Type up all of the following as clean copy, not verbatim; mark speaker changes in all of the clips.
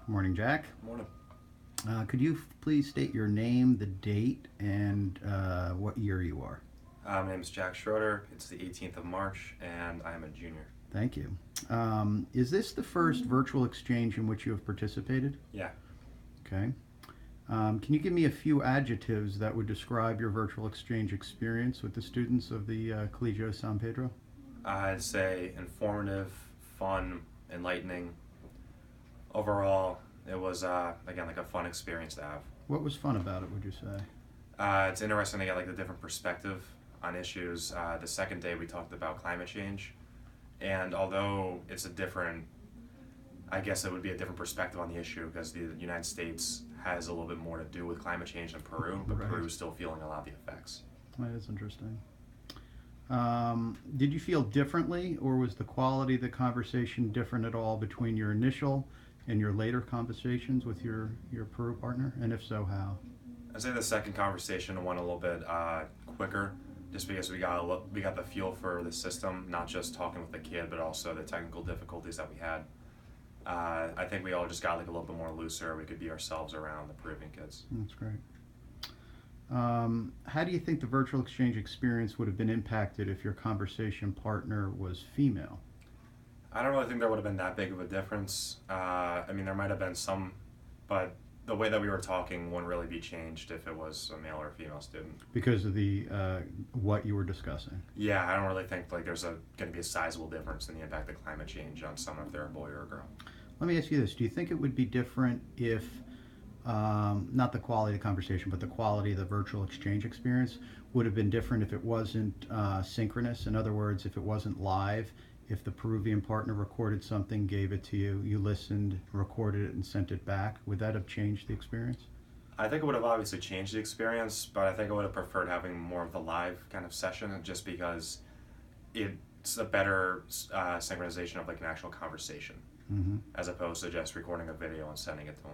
Speaker 1: Morning, Jack.
Speaker 2: Morning.
Speaker 1: Could you please state your name, the date, and what year you are?
Speaker 2: My name is Jack Schroeder. It's the 18th of March, and I am a junior.
Speaker 1: Thank you. Is this the first virtual exchange in which you have participated?
Speaker 2: Yeah.
Speaker 1: Okay. Can you give me a few adjectives that would describe your virtual exchange experience with the students of the Colegio San Pedro?
Speaker 2: I'd say informative, fun, enlightening. Overall, it was, again, like a fun experience to have.
Speaker 1: What was fun about it, would you say?
Speaker 2: It's interesting to get like the different perspective on issues. The second day we talked about climate change, and although it's a different, I guess it would be a different perspective on the issue because the United States has a little bit more to do with climate change than Peru, but
Speaker 1: Right.
Speaker 2: Peru's still feeling a lot of the effects.
Speaker 1: That is interesting. Did you feel differently, or was the quality of the conversation different at all between your initial and your later conversations with your Peru partner? And if so, how?
Speaker 2: I'd say the second conversation went a little bit quicker, just because we got the feel for the system, not just talking with the kid, but also the technical difficulties that we had. I think we all just got like a little bit more looser. We could be ourselves around the Peruvian kids.
Speaker 1: That's great. How do you think the virtual exchange experience would have been impacted if your conversation partner was female?
Speaker 2: I don't really think there would have been that big of a difference. I mean, there might have been some, but the way that we were talking wouldn't really be changed if it was a male or a female student.
Speaker 1: Because of the what you were discussing.
Speaker 2: Yeah, I don't really think like there's going to be a sizable difference in the impact of climate change on someone if they're a boy or a girl.
Speaker 1: Let me ask you this: do you think it would be different if not the quality of the conversation, but the quality of the virtual exchange experience would have been different if it wasn't synchronous? In other words, if it wasn't live, if the Peruvian partner recorded something, gave it to you, you listened, recorded it, and sent it back, would that have changed the experience?
Speaker 2: I think it would have obviously changed the experience, but I think I would have preferred having more of the live kind of session just because it's a better synchronization of like an actual conversation
Speaker 1: Mm-hmm.
Speaker 2: as opposed to just recording a video and sending it to them.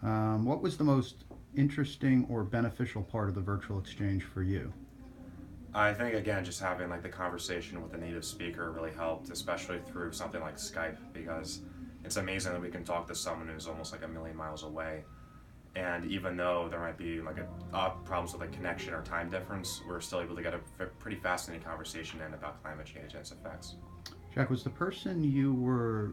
Speaker 1: Okay. What was the most interesting or beneficial part of the virtual exchange for you?
Speaker 2: I think again, just having like the conversation with a native speaker really helped, especially through something like Skype, because it's amazing that we can talk to someone who's almost like a million miles away. And even though there might be like problems with like connection or time difference, we're still able to get a pretty fascinating conversation in about climate change and its effects.
Speaker 1: Jack, was the person you were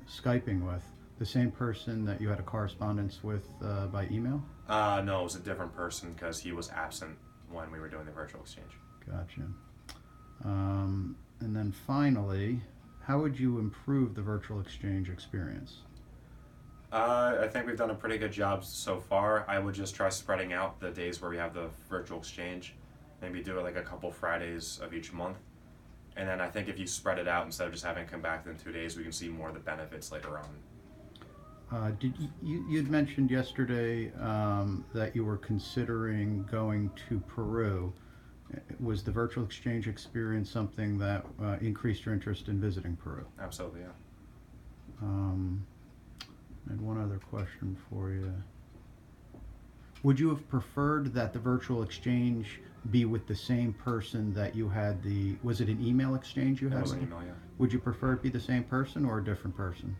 Speaker 1: Skyping with the same person that you had a correspondence with by email?
Speaker 2: No, it was a different person because he was absent when we were doing the virtual exchange.
Speaker 1: Gotcha. And then finally, how would you improve the virtual exchange experience?
Speaker 2: I think we've done a pretty good job so far. I would just try spreading out the days where we have the virtual exchange. Maybe do it like a couple Fridays of each month. And then I think if you spread it out instead of just having it come back in 2 days, we can see more of the benefits later on.
Speaker 1: You'd mentioned yesterday that you were considering going to Peru. Was the virtual exchange experience something that increased your interest in visiting Peru?
Speaker 2: Absolutely, yeah.
Speaker 1: I had one other question for you. Would you have preferred that the virtual exchange be with the same person that you had was it an email exchange you had?
Speaker 2: It was
Speaker 1: with
Speaker 2: an
Speaker 1: him?
Speaker 2: email, yeah.
Speaker 1: Would you prefer it be the same person or a different person?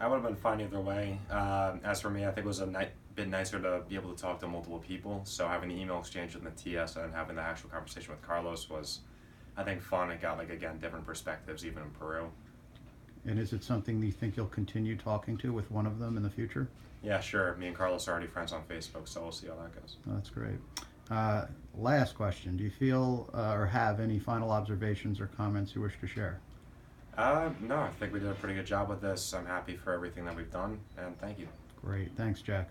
Speaker 2: I would have been fine either way. As for me, I think it was a bit nicer to be able to talk to multiple people. So having the email exchange with the TS and having the actual conversation with Carlos was, I think, fun. It got like again different perspectives even in Peru.
Speaker 1: And is it something you think you'll continue talking to with one of them in the future?
Speaker 2: Yeah, sure. Me and Carlos are already friends on Facebook, so we'll see how that goes.
Speaker 1: That's great. Last question. Do you feel or have any final observations or comments you wish to share?
Speaker 2: No, I think we did a pretty good job with this. I'm happy for everything that we've done, and thank you.
Speaker 1: Great. Thanks, Jack.